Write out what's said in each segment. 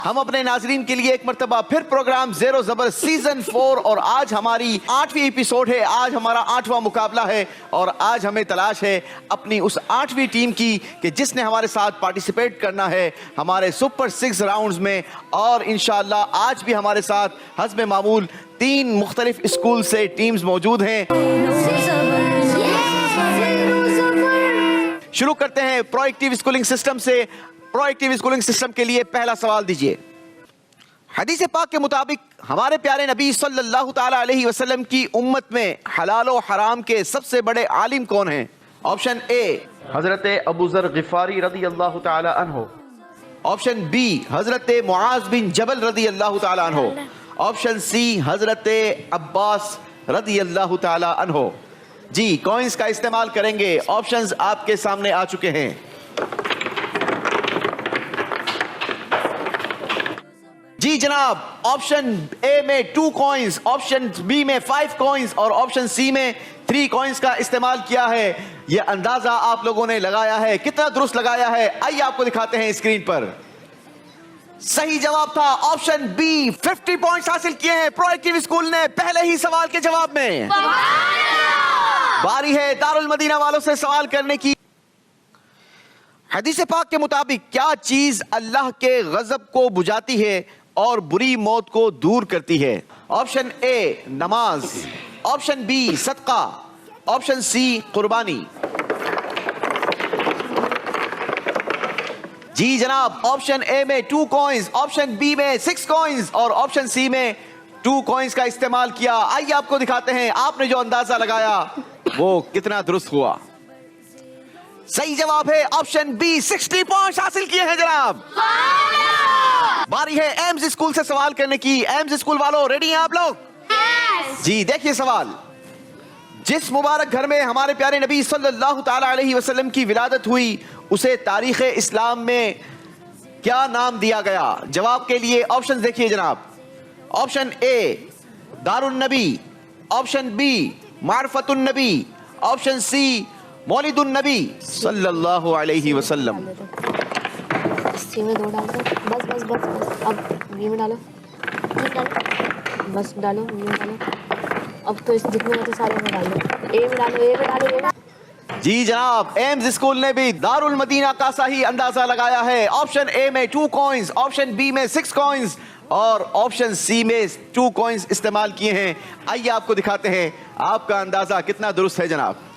ہم اپنے ناظرین کے لیے ایک مرتبہ پھر پروگرام زیر و زبر سیزن 4 اور آج ہماری 8ویں ایپیسوڈ ہے. آج ہمارا 8واں مقابلہ ہے اور آج ہمیں تلاش ہے اپنی اس 8ویں ٹیم کی کہ جس نے ہمارے ساتھ پارٹیسپیٹ کرنا ہے ہمارے سپر 6 راؤنڈز میں. اور انشاءاللہ آج بھی ہمارے ساتھ حسب معمول 3 مختلف اسکول سے ٹیمز موجود ہیں. شروع کرتے ہیں پرو ایکٹیو اسکولنگ سسٹم سے. پرو ایکٹیو اسکولنگ سسٹم کے لیے پہلا سوال دیجئے. حدیث پاک کے مطابق ہمارے پیارے نبی صلی اللہ تعالی علیہ وسلم کی امت میں حلال و حرام کے سب سے بڑے عالم کون ہیں؟ آپشن اے حضرت ابو ذر غفاری رضی اللہ تعالی عنہ. آپشن بی حضرت معاذ بن جبل رضی اللہ تعالی عنہ. آپشن سی حضرت عباس رضی اللہ تعالی عنہ. جی کوئنز کا استعمال کریں گے. آپشنز آپ کے سامنے آ چکے ہیں. جی جناب، آپشن اے میں 2 کوئنز، آپشن بی میں 5 کوئنز اور آپشن سی میں 3 کوئنز کا استعمال کیا ہے. یہ اندازہ آپ لوگوں نے لگایا ہے، کتنا درست لگایا ہے آئیے آپ کو دکھاتے ہیں اسکرین پر. صحیح جواب تھا آپشن بی. 50 پوائنٹس حاصل کیے ہیں پرو ایکٹیو اسکول نے پہلے ہی سوال کے جواب میں. باری ہے دارالمدینہ والوں سے سوال کرنے کی. حدیث پاک کے مطابق کیا چیز اللہ کے غضب کو بجھاتی ہے اور بری موت کو دور کرتی ہے؟ آپشن اے نماز، آپشن بی صدقہ، آپشن سی قربانی. جی جناب، آپشن اے میں 2 کوئنز، آپشن بی میں 6 کوئنز اور آپشن سی میں 2 کوئنز کا استعمال کیا. آئیے آپ کو دکھاتے ہیں آپ نے جو اندازہ لگایا وہ کتنا درست ہوا. صحیح جواب ہے آپشن بی. 60 پوائنٹس حاصل کیے ہیں جناب. باری ہے ایمز اسکول سے سوال کرنے کی. ایمز اسکول والوں ریڈی ہیں آپ لوگ؟ جی دیکھیے سوال. جس مبارک گھر میں ہمارے پیارے نبی صلی اللہ تعالی علیہ وسلم کی ولادت ہوئی اسے تاریخ اسلام میں کیا نام دیا گیا؟ جواب کے لیے آپشن دیکھیے جناب. آپشن اے دار النبی، آپشن بی معرفت النبی، آپشن سی مولد النبی صلی اللہ علیہ وسلم. سی میں 2 ڈال دو. بس بس بس بس اب بی میں ڈالو. بس ڈالو بی میں ڈالو. اب تو اس جتنے ہوتے سارے میں ڈال دو. اے میں ڈالو، اے میں ڈالو، اے میں. جی جناب، ایمز اسکول نے بھی دار المدینہ کا صحیح اندازہ لگایا ہے. آپشن اے میں 2 کوئنز، آپشن بی میں 6 کوئنز اور آپشن سی میں 2 کوئنز استعمال کیے ہیں. آئیے آپ کو دکھاتے ہیں آپ کا اندازہ کتنا درست ہے جناب.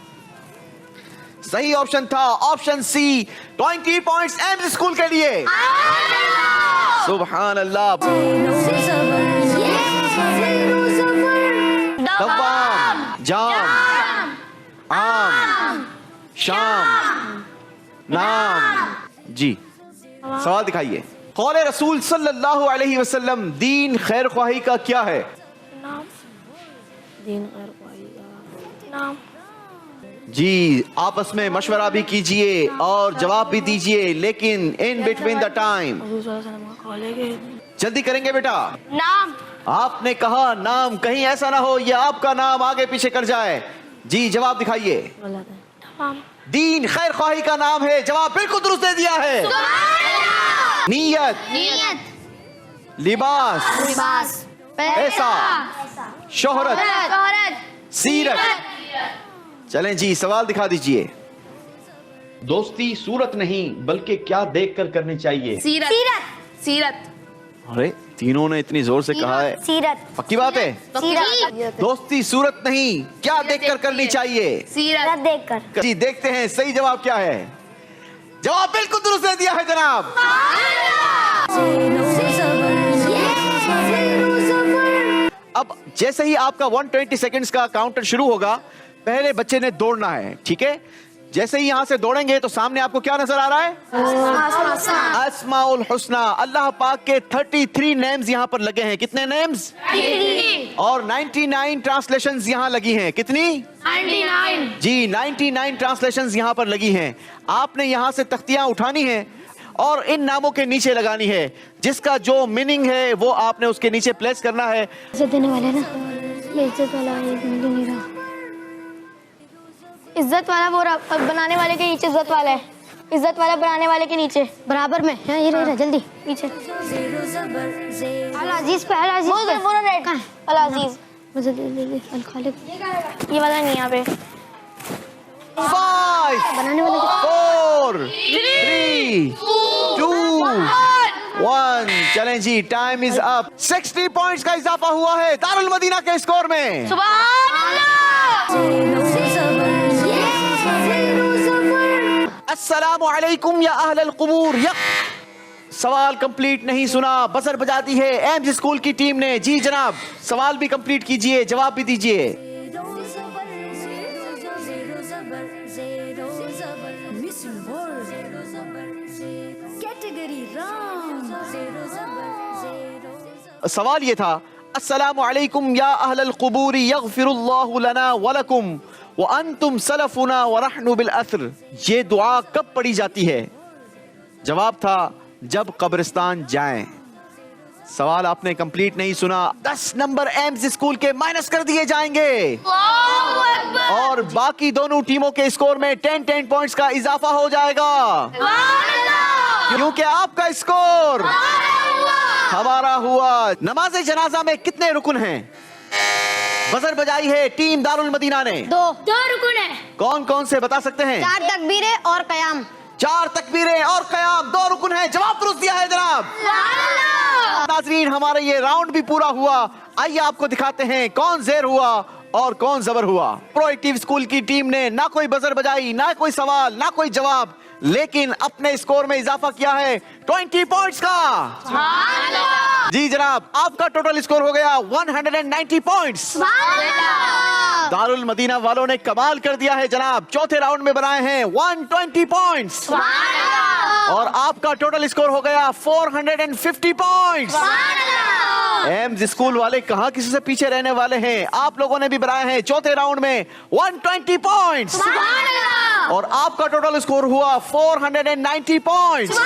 صحیح آپشن تھا option C. 20 points AIMS school کے لیے. سبحان اللہ. دوام، جام، عام، شام، نام. جی سوال دکھائیے. قول رسول صلی اللہ علیہ وسلم دین خیر خواہی کا کیا ہے؟ نام. دین خیر خواہی کا نام. جی آپس میں مشورہ بھی کیجئے اور جواب بھی دیجئے لیکن ان بٹوین دا ٹائم جلدی کریں گے بیٹا. نام. آپ نے کہا نام، کہیں ایسا نہ ہو یہ آپ کا نام آگے پیچھے کر جائے. جی جواب دکھائیے. دین خیر خواہی کا نام ہے. جواب بالکل درست دے دیا ہے. نیت، نیت، لباس، لباس، پیسہ، شہرت، سیرت. چلیں جی سوال دکھا دیجئے. دوستی صورت نہیں بلکہ کیا دیکھ کر کرنی چاہیے؟ سیرت. سیرت. ارے تینوں نے اتنی زور سے کہا ہے. سیرت. پکی بات ہے؟ سیرت. دوستی صورت نہیں کیا دیکھ کر کرنی چاہیے؟ سیرت دیکھ کر. جی دیکھتے ہیں صحیح جواب کیا ہے. جواب بالکل درست دے دیا ہے جناب. اب جیسے ہی آپ کا 120 سیکنڈز کا کاؤنٹر شروع ہوگا پہلے بچے نے دوڑنا ہے. ٹھیک ہے، جیسے ہی یہاں سے دوڑیں گے تو سامنے آپ کو کیا نظر آ رہا ہے؟ اسماء الحسنی. اللہ پاک کے 33 نیمز یہاں پر لگے ہیں. کتنے نیمز؟ اور 99 ٹرانسلیشنز یہاں لگی ہیں. کتنی؟ 99. جی 99 ٹرانسلیشنز یہاں پر لگی ہیں. آپ نے یہاں سے تختیاں اٹھانی ہیں اور ان ناموں کے نیچے لگانی ہے. جس کا جو میننگ ہے وہ آپ نے اس کے نیچے پلیس کرنا ہے. عزت دینے والے نا، عزت والا نہیں رہا. عزت والا وہ بنانے والے کے نیچے عزت والا ہے. عزت والا بنانے والے کے نیچے برابر میں یہ رہا جلدی پیچھے العزیز پہ العزیز العزیز الخالق یہ والا نہیں یہاں پہ 5 بنانے والے 4 3 2 1 چلیں جی ٹائم از اپ 60 پوائنٹس کا اضافہ ہوا ہے دارالمدینہ کے اسکور میں سبحان اللہ السلام علیکم یا اہل القبور سوال کمپلیٹ نہیں سنا بزر بجاتی ہے ایمز اسکول کی ٹیم نے جی جناب سوال بھی کمپلیٹ کیجئے جواب بھی دیجئے سوال یہ تھا السلام علیکم یا اہل القبور یغفر اللہ لنا ولکم وانتم سلفنا ونحن بالاثر یہ دعا کب پڑھی جاتی ہے جواب تھا جب قبرستان جائیں سوال آپ نے کمپلیٹ نہیں سنا 10 نمبر ایمز اسکول کے مائنس کر دیے جائیں گے اور باقی دونوں ٹیموں کے اسکور میں 10 پوائنٹس کا اضافہ ہو جائے گا کیونکہ آپ کا اسکور ہمارا ہوا نماز جنازہ میں کتنے رکن ہیں بزر بجائی ہے ٹیم دارالمدینہ نے 2 رکن ہے کون کون سے بتا سکتے ہیں 4 تکبیریں اور قیام 4 تکبیریں اور قیام 2 رکن ہیں جواب درست دیا ہے جناب ناظرین ہمارا یہ راؤنڈ بھی پورا ہوا آئیے آپ کو دکھاتے ہیں کون زیر ہوا اور کون زبر ہوا پرو ایکٹیو اسکول کی ٹیم نے نہ کوئی بزر بجائی نہ کوئی سوال نہ کوئی جواب لیکن اپنے اسکور میں اضافہ کیا ہے 20 پوائنٹس کا جی جناب آپ کا ٹوٹل اسکور ہو گیا 190 پوائنٹس دارالمدینہ والوں نے کمال کر دیا ہے جناب چوتھے راؤنڈ میں بنائے ہیں 120 پوائنٹس اور آپ کا ٹوٹل اسکور ہو گیا 450 پوائنٹس ایمز اسکول والے کہاں کسی سے پیچھے رہنے والے ہیں آپ لوگوں نے بھی بنائے ہیں چوتھے راؤنڈ میں 120 پوائنٹس اور آپ کا ٹوٹل اسکور ہوا 490 پوائنٹس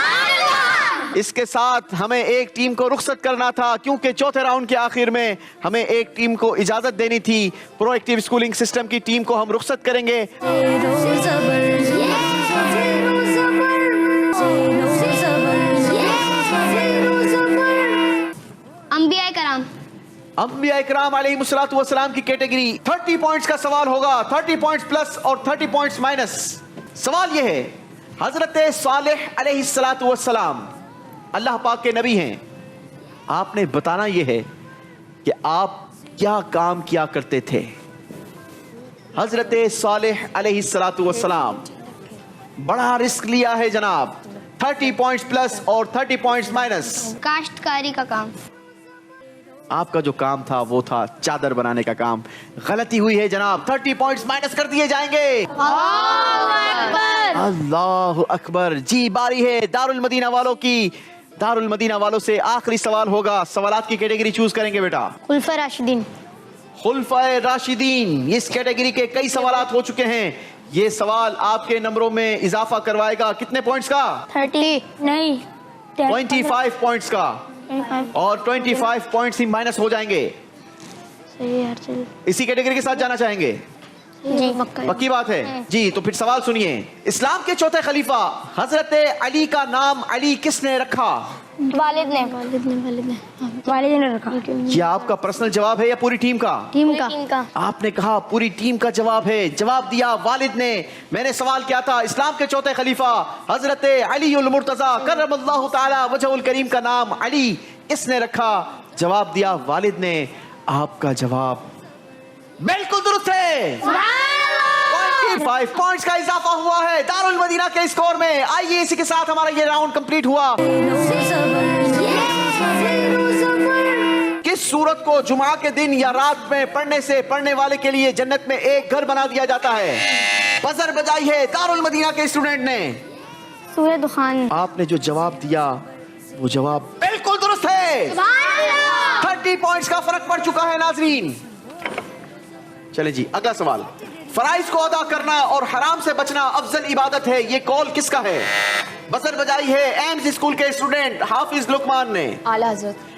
اس کے ساتھ ہمیں ایک ٹیم کو رخصت کرنا تھا کیونکہ چوتھے راؤنڈ کے آخر میں ہمیں ایک ٹیم کو اجازت دینی تھی پرو ایکٹیو اسکولنگ سسٹم کی ٹیم کو ہم رخصت کریں گے انبیاء کرام علیہ الصلوۃ والسلام کی کیٹیگری 30 پوائنٹس کا سوال ہوگا 30 پوائنٹس پلس اور 30 پوائنٹس مائنس سوال یہ ہے حضرت صالح علیہ الصلوۃ والسلام اللہ پاک کے نبی ہیں آپ نے بتانا یہ ہے کہ آپ کیا کام کیا کرتے تھے حضرت صالح علیہ الصلوۃ والسلام بڑا رسک لیا ہے جناب 30 پوائنٹس پلس اور 30 پوائنٹس مائنس کاشتکاری کا کام آپ کا جو کام تھا وہ تھا چادر بنانے کا کام غلطی ہوئی ہے جناب 30 پوائنٹس مائنس کر دیے جائیں گے اللہ اکبر جی باری ہے دارالمدینہ والوں کی دارالمدینہ والوں سے آخری سوال ہوگا سوالات کی کیٹیگری چوز کریں گے بیٹا خلفائے راشدین خلفائے راشدین اس کیٹیگری کے کئی سوالات ہو چکے ہیں یہ سوال آپ کے نمبروں میں اضافہ کروائے گا کتنے پوائنٹس کا 30 نہیں 25 پوائنٹس کا اور 25 پوائنٹس ہی مائنس ہو جائیں گے اسی کیٹیگری کے ساتھ جانا چاہیں گے جی پکی بات ہے جی تو پھر سوال سنیے اسلام کے چوتھے خلیفہ حضرت علی کا نام علی کس نے رکھا والد نے رکھا یہ آپ کا پرسنل جواب ہے یا پوری ٹیم کا ٹیم کا آپ نے کہا پوری ٹیم کا جواب ہے جواب دیا والد نے میں نے سوال کیا تھا اسلام کے چوتھے خلیفہ حضرت علی المرتضی کرم اللہ تعالی وجہ الکریم کا نام علی اس نے رکھا جواب دیا والد نے آپ کا جواب بالکل درست ہے 25 پوائنٹس کا اضافہ ہوا ہے دارالمدینہ کے اسکور میں آئیے اسی کے ساتھ ہمارا یہ راؤنڈ کمپلیٹ ہوا کس سورت کو جمعہ کے دن یا رات میں پڑھنے سے پڑھنے والے کے لیے جنت میں ایک گھر بنا دیا جاتا ہے بزر بجائی ہے دارالمدینہ کے اسٹوڈنٹ نے سورہ دخان آپ نے جو جواب دیا وہ جواب بالکل درست ہے 30 پوائنٹس کا فرق پڑ چکا ہے ناظرین چلے جی اگلا سوال فرائض کو ادا کرنا اور حرام سے بچنا افضل عبادت ہے یہ قول کس کا ہے بزر بجائی ہے ایمز اسکول کے اسٹوڈنٹ حافظ لقمان نے اعلیٰ حضرت